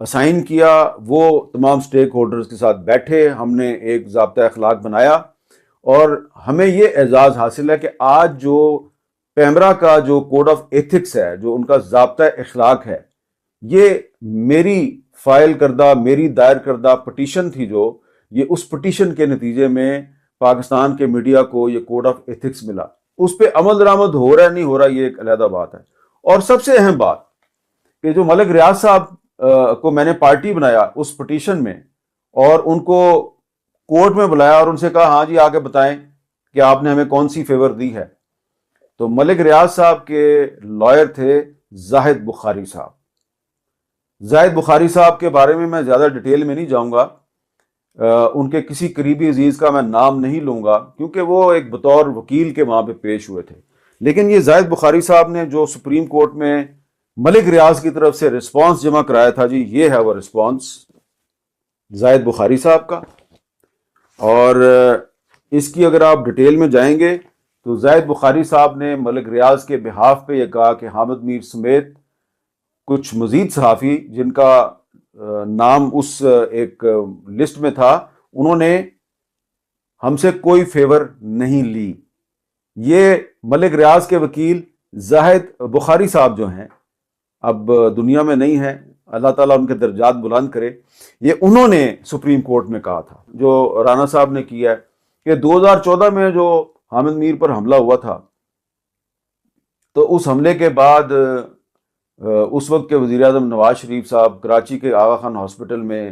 Assign کیا، وہ تمام سٹیک ہولڈرز کے ساتھ بیٹھے، ہم نے ایک ضابطہ اخلاق بنایا، اور ہمیں یہ اعزاز حاصل ہے کہ آج جو پیمرا کا جو کوڈ آف ایتھکس ہے، جو ان کا ضابطہ اخلاق ہے، یہ میری فائل کردہ، میری دائر کردہ پٹیشن تھی، جو یہ اس پٹیشن کے نتیجے میں پاکستان کے میڈیا کو یہ کوڈ آف ایتھکس ملا۔ اس پہ عمل درآمد ہو رہا ہے نہیں ہو رہا، یہ ایک علیحدہ بات ہے۔ اور سب سے اہم بات کہ جو ملک ریاض صاحب کو میں نے پارٹی بنایا اس پٹیشن میں، اور ان کو کورٹ میں بلایا اور ان سے کہا ہاں جی آگے بتائیں کہ آپ نے ہمیں کون سی فیور دی ہے، تو ملک ریاض صاحب کے لائر تھے زاہد بخاری صاحب۔ زاہد بخاری صاحب کے بارے میں زیادہ ڈیٹیل میں نہیں جاؤں گا، ان کے کسی قریبی عزیز کا میں نام نہیں لوں گا کیونکہ وہ ایک بطور وکیل کے وہاں پہ پیش ہوئے تھے، لیکن یہ زاہد بخاری صاحب نے جو سپریم کورٹ میں ملک ریاض کی طرف سے رسپانس جمع کرایا تھا، جی یہ ہے وہ رسپانس زاہد بخاری صاحب کا۔ اور اس کی اگر آپ ڈیٹیل میں جائیں گے تو زاہد بخاری صاحب نے ملک ریاض کے بہاف پہ یہ کہا کہ حامد میر سمیت کچھ مزید صحافی جن کا نام اس ایک لسٹ میں تھا، انہوں نے ہم سے کوئی فیور نہیں لی۔ یہ ملک ریاض کے وکیل زاہد بخاری صاحب جو ہیں، اب دنیا میں نہیں ہیں، اللہ تعالیٰ ان کے درجات بلند کرے، یہ انہوں نے سپریم کورٹ میں کہا تھا جو رانا صاحب نے کیا ہے کہ 2014 میں جو حامد میر پر حملہ ہوا تھا، تو اس حملے کے بعد اس وقت کے وزیر اعظم نواز شریف صاحب کراچی کے آغا خان ہاسپٹل میں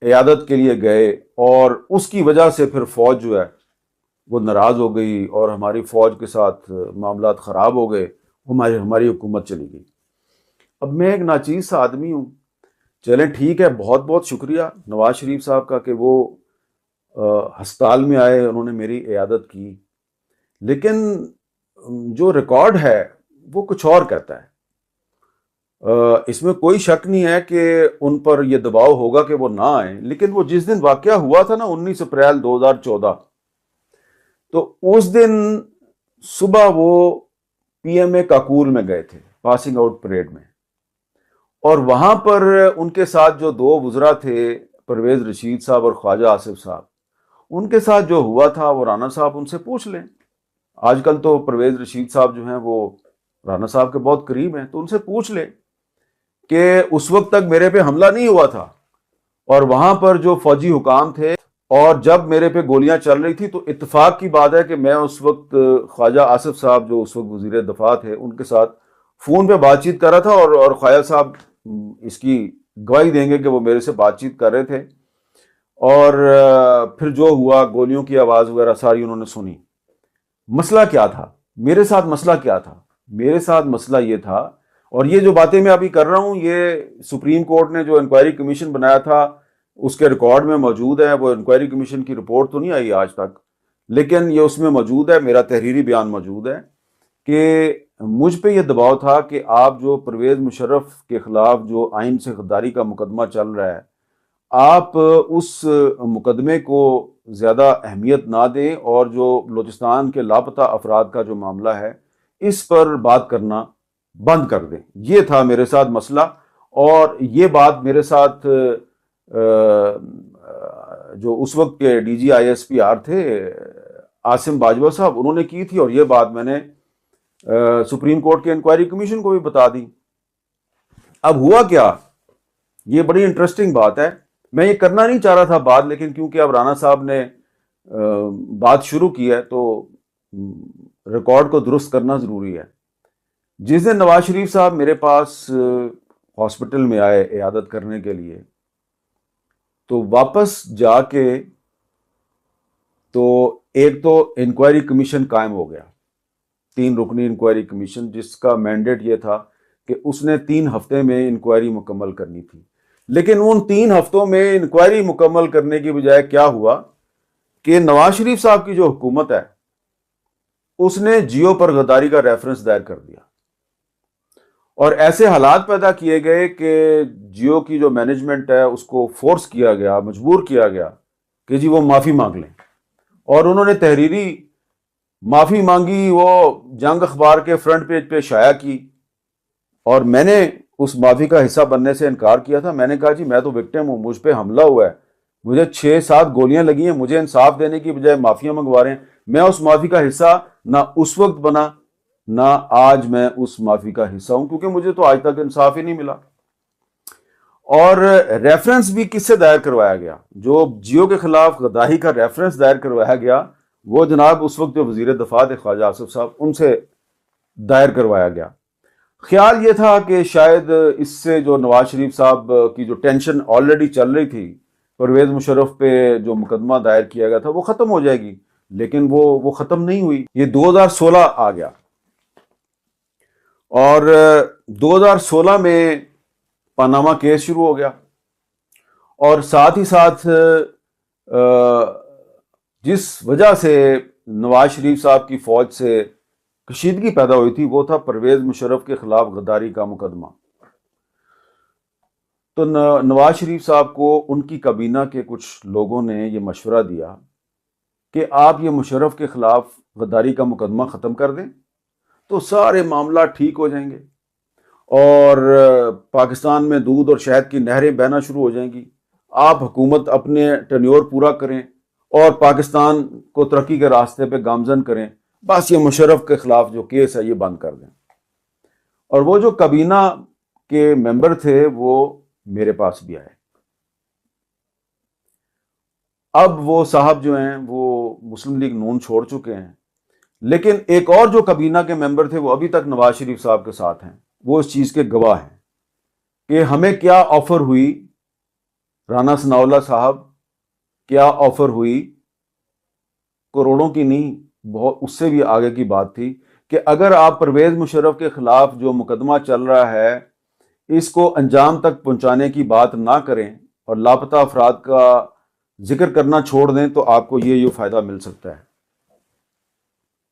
عیادت کے لیے گئے، اور اس کی وجہ سے پھر فوج جو ہے وہ ناراض ہو گئی اور ہماری فوج کے ساتھ معاملات خراب ہو گئے، ہماری حکومت چلی گئی۔ اب میں ایک ناچیز سا آدمی ہوں، چلیں ٹھیک ہے، بہت بہت شکریہ نواز شریف صاحب کا کہ وہ ہسپتال میں آئے، انہوں نے میری عیادت کی، لیکن جو ریکارڈ ہے وہ کچھ اور کہتا ہے۔ اس میں کوئی شک نہیں ہے کہ ان پر یہ دباؤ ہوگا کہ وہ نہ آئیں، لیکن وہ جس دن واقعہ ہوا تھا نا 19 اپریل 2014، تو اس دن صبح وہ پی ایم اے کاکول میں گئے تھے پاسنگ آؤٹ پریڈ میں، اور وہاں پر ان کے ساتھ جو دو وزراء تھے پرویز رشید صاحب اور خواجہ آصف صاحب، ان کے ساتھ جو ہوا تھا وہ رانا صاحب ان سے پوچھ لیں۔ آج کل تو پرویز رشید صاحب جو ہیں وہ رانا صاحب کے بہت قریب ہیں، تو ان سے پوچھ لیں کہ اس وقت تک میرے پہ حملہ نہیں ہوا تھا، اور وہاں پر جو فوجی حکام تھے اور جب میرے پہ گولیاں چل رہی تھی، تو اتفاق کی بات ہے کہ میں اس وقت خواجہ آصف صاحب جو اس وقت وزیر دفاع تھے ان کے ساتھ فون پہ بات چیت کر رہا تھا، اور خواجہ صاحب اس کی گواہی دیں گے کہ وہ میرے سے بات چیت کر رہے تھے، اور پھر جو ہوا گولیوں کی آواز وغیرہ ساری انہوں نے سنی۔ مسئلہ کیا تھا میرے ساتھ؟ مسئلہ کیا تھا میرے ساتھ؟ مسئلہ یہ تھا، اور یہ جو باتیں میں ابھی کر رہا ہوں یہ سپریم کورٹ نے جو انکوائری کمیشن بنایا تھا اس کے ریکارڈ میں موجود ہے۔ وہ انکوائری کمیشن کی رپورٹ تو نہیں آئی آج تک، لیکن یہ اس میں موجود ہے، میرا تحریری بیان موجود ہے کہ مجھ پہ یہ دباؤ تھا کہ آپ جو پرویز مشرف کے خلاف جو آئین سے غداری کا مقدمہ چل رہا ہے، آپ اس مقدمے کو زیادہ اہمیت نہ دیں، اور جو بلوچستان کے لاپتہ افراد کا جو معاملہ ہے اس پر بات کرنا بند کر دیں۔ یہ تھا میرے ساتھ مسئلہ، اور یہ بات میرے ساتھ جو اس وقت کے D G I S P R تھے عاصم باجوہ صاحب، انہوں نے کی تھی، اور یہ بات میں نے سپریم کورٹ کے انکوائری کمیشن کو بھی بتا دی۔ اب ہوا کیا، یہ بڑی انٹرسٹنگ بات ہے، میں یہ کرنا نہیں چاہ رہا تھا بات، لیکن کیونکہ اب رانا صاحب نے بات شروع کی ہے تو ریکارڈ کو درست کرنا ضروری ہے۔ جس دن نواز شریف صاحب میرے پاس ہاسپٹل میں آئے عیادت کرنے کے لیے، تو واپس جا کے تو ایک تو انکوائری کمیشن قائم ہو گیا، 3 رکنی انکوائری کمیشن، جس کا مینڈیٹ یہ تھا کہ اس نے 3 ہفتے میں انکوائری مکمل کرنی تھی۔ لیکن ان 3 ہفتوں میں انکوائری مکمل کرنے کی بجائے کیا ہوا کہ نواز شریف صاحب کی جو حکومت ہے اس نے جیو پر غداری کا ریفرنس دائر کر دیا، اور ایسے حالات پیدا کیے گئے کہ جیو کی جو مینجمنٹ ہے اس کو فورس کیا گیا، مجبور کیا گیا کہ جی وہ معافی مانگ لیں، اور انہوں نے تحریری معافی مانگی، وہ جنگ اخبار کے فرنٹ پیج پہ شائع کی، اور میں نے اس مافی کا حصہ بننے سے انکار کیا تھا. میں نے کہا جی میں تو وکٹم ہوں, مجھ پہ حملہ ہوا ہے, مجھے 6-7 گولیاں لگی ہیں, مجھے انصاف دینے کی بجائے معافیاں منگوا رہے ہیں. میں اس معافی کا حصہ نہ اس وقت بنا نہ آج میں اس معافی کا حصہ ہوں, کیونکہ مجھے تو آج تک انصاف ہی نہیں ملا. اور ریفرنس بھی کس سے دائر کروایا گیا؟ جو جیو کے خلاف غداری کا ریفرنس دائر کروایا گیا وہ جناب اس وقت جو وزیر دفاع تھے خواجہ آصف صاحب, ان سے دائر کروایا گیا. خیال یہ تھا کہ شاید اس سے جو نواز شریف صاحب کی جو ٹینشن آلریڈی چل رہی تھی پرویز مشرف پہ جو مقدمہ دائر کیا گیا تھا وہ ختم ہو جائے گی, لیکن وہ ختم نہیں ہوئی. یہ 2016 آ گیا اور 2016 میں پاناما کیس شروع ہو گیا, اور ساتھ ہی ساتھ جس وجہ سے نواز شریف صاحب کی فوج سے کشیدگی پیدا ہوئی تھی وہ تھا پرویز مشرف کے خلاف غداری کا مقدمہ. تو نواز شریف صاحب کو ان کی کابینہ کے کچھ لوگوں نے یہ مشورہ دیا کہ آپ یہ مشرف کے خلاف غداری کا مقدمہ ختم کر دیں تو سارے معاملات ٹھیک ہو جائیں گے اور پاکستان میں دودھ اور شہد کی نہریں بہنا شروع ہو جائیں گی. آپ حکومت اپنے ٹینیور پورا کریں اور پاکستان کو ترقی کے راستے پہ گامزن کریں, بس یہ مشرف کے خلاف جو کیس ہے یہ بند کر دیں. اور وہ جو کابینہ کے ممبر تھے وہ میرے پاس بھی آئے. اب وہ صاحب جو ہیں وہ مسلم لیگ نون چھوڑ چکے ہیں, لیکن ایک اور جو کابینہ کے ممبر تھے وہ ابھی تک نواز شریف صاحب کے ساتھ ہیں. وہ اس چیز کے گواہ ہیں کہ ہمیں کیا آفر ہوئی, رانا ثناءاللہ صاحب کیا آفر ہوئی, کروڑوں کی نہیں, بہت اس سے بھی آگے کی بات تھی کہ اگر آپ پرویز مشرف کے خلاف جو مقدمہ چل رہا ہے اس کو انجام تک پہنچانے کی بات نہ کریں اور لاپتہ افراد کا ذکر کرنا چھوڑ دیں تو آپ کو یہ فائدہ مل سکتا ہے.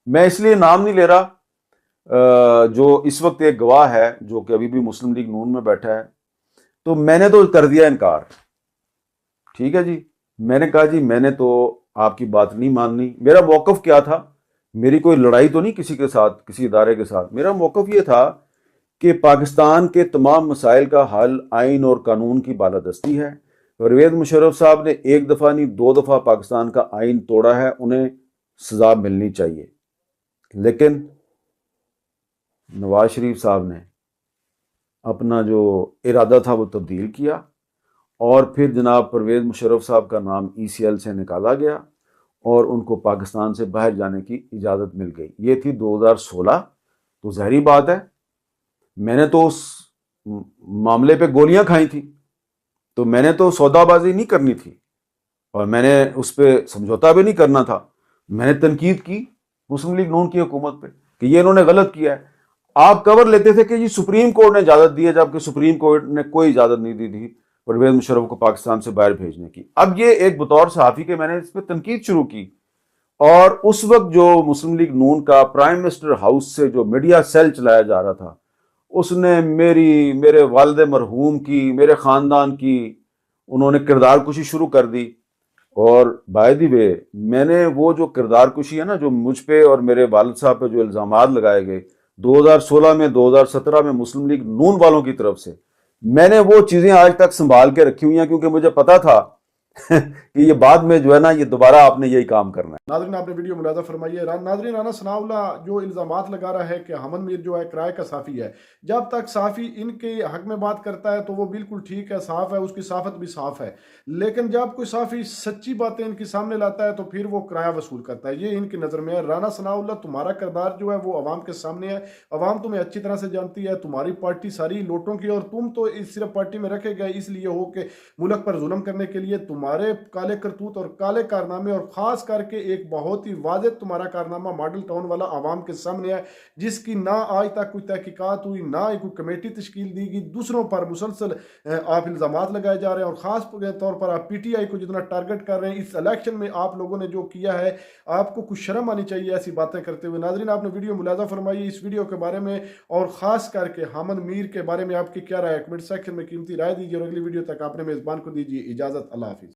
میں اس لیے نام نہیں لے رہا, جو اس وقت ایک گواہ ہے جو کہ ابھی بھی مسلم لیگ نون میں بیٹھا ہے, تو میں نے تو کر دیا انکار. ٹھیک ہے جی, میں نے کہا جی میں نے تو آپ کی بات نہیں ماننی. میرا موقف کیا تھا؟ میری کوئی لڑائی تو نہیں کسی کے ساتھ, کسی ادارے کے ساتھ. میرا موقف یہ تھا کہ پاکستان کے تمام مسائل کا حل آئین اور قانون کی بالادستی ہے. پرویز مشرف صاحب نے 1 دفعہ نہیں 2 دفعہ پاکستان کا آئین توڑا ہے, انہیں سزا ملنی چاہیے. لیکن نواز شریف صاحب نے اپنا جو ارادہ تھا وہ تبدیل کیا اور پھر جناب پرویز مشرف صاحب کا نام ECL سے نکالا گیا اور ان کو پاکستان سے باہر جانے کی اجازت مل گئی. یہ تھی 2016. تو ظاہری بات ہے میں نے تو اس معاملے پہ گولیاں کھائی تھی, تو میں نے تو سودا بازی نہیں کرنی تھی اور میں نے اس پہ سمجھوتا بھی نہیں کرنا تھا. میں نے تنقید کی مسلم لیگ نون کی حکومت پہ کہ یہ انہوں نے غلط کیا ہے. آپ کور لیتے تھے کہ جی سپریم کورٹ نے اجازت دی ہے, جبکہ سپریم کورٹ نے کوئی اجازت نہیں دی تھی پرویز مشرف کو پاکستان سے باہر بھیجنے کی. اب یہ ایک بطور صحافی کے میں نے اس پہ تنقید شروع کی, اور اس وقت جو مسلم لیگ نون کا پرائم منسٹر ہاؤس سے جو میڈیا سیل چلایا جا رہا تھا اس نے میرے والد مرحوم کی, میرے خاندان کی انہوں نے کردار کشی شروع کر دی. اور بائی دی وے میں نے وہ جو کردار کشی ہے نا جو مجھ پہ اور میرے والد صاحب پہ جو الزامات لگائے گئے 2016 میں 2017 میں مسلم لیگ نون والوں کی طرف سے, میں نے وہ چیزیں آج تک سنبھال کے رکھی ہوئی ہیں کیونکہ مجھے پتا تھا کہ یہ بعد میں جو ہے نا یہ دوبارہ آپ نے یہی کام کرنا ہے. ناظرین آپ نے ویڈیو ملاحظہ فرمائی ہے. ناظرین رانا ثناءاللہ جو الزامات لگا رہا ہے کہ حمد میر جو ہے کرائے کا صحافی ہے, جب تک صحافی ان کے حق میں بات کرتا ہے تو وہ بالکل ٹھیک ہے, صاف ہے, اس کی صحافت بھی صاف ہے. لیکن جب کوئی صحافی سچی باتیں ان کے سامنے لاتا ہے تو پھر وہ کرایہ وصول کرتا ہے. یہ ان کی نظر میں ہے. رانا ثناءاللہ تمہارا کردار جو ہے وہ عوام کے سامنے ہے, عوام تمہیں اچھی طرح سے جانتی ہے, تمہاری پارٹی ساری لوٹوں کی, اور تم تو صرف پارٹی میں رکھے گئے اس لیے ہو کہ ملک پر ظلم کرنے کے لیے. تمہارے کالے کرتوت اور کالے کارنامے, اور خاص کر کے ایک بہت ہی واضح تمہارا کارنامہ ماڈل ٹاؤن والا عوام کے سامنے ہے, جس کی نہ آج تک کوئی تحقیقات ہوئی, نہ کوئی کمیٹی تشکیل دی گئی. دوسروں پر مسلسل آپ الزامات لگائے جا رہے ہیں, اور خاص طور پر آپ PTI کو جتنا ٹارگٹ کر رہے ہیں. اس الیکشن میں آپ لوگوں نے جو کیا ہے آپ کو کچھ شرم آنی چاہیے ایسی باتیں کرتے ہوئے. ناظرین آپ نے ویڈیو ملاحظہ فرمائی اس ویڈیو کے بارے میں, اور خاص کر کے حمد میر کے بارے میں آپ کی کیا رائے ہے؟ کمنٹ سیکشن میں قیمتی رائے دیجیے, اور اگلی ویڈیو تک آپ نے میزبان کو دیجیے اجازت. اللہ حافظ.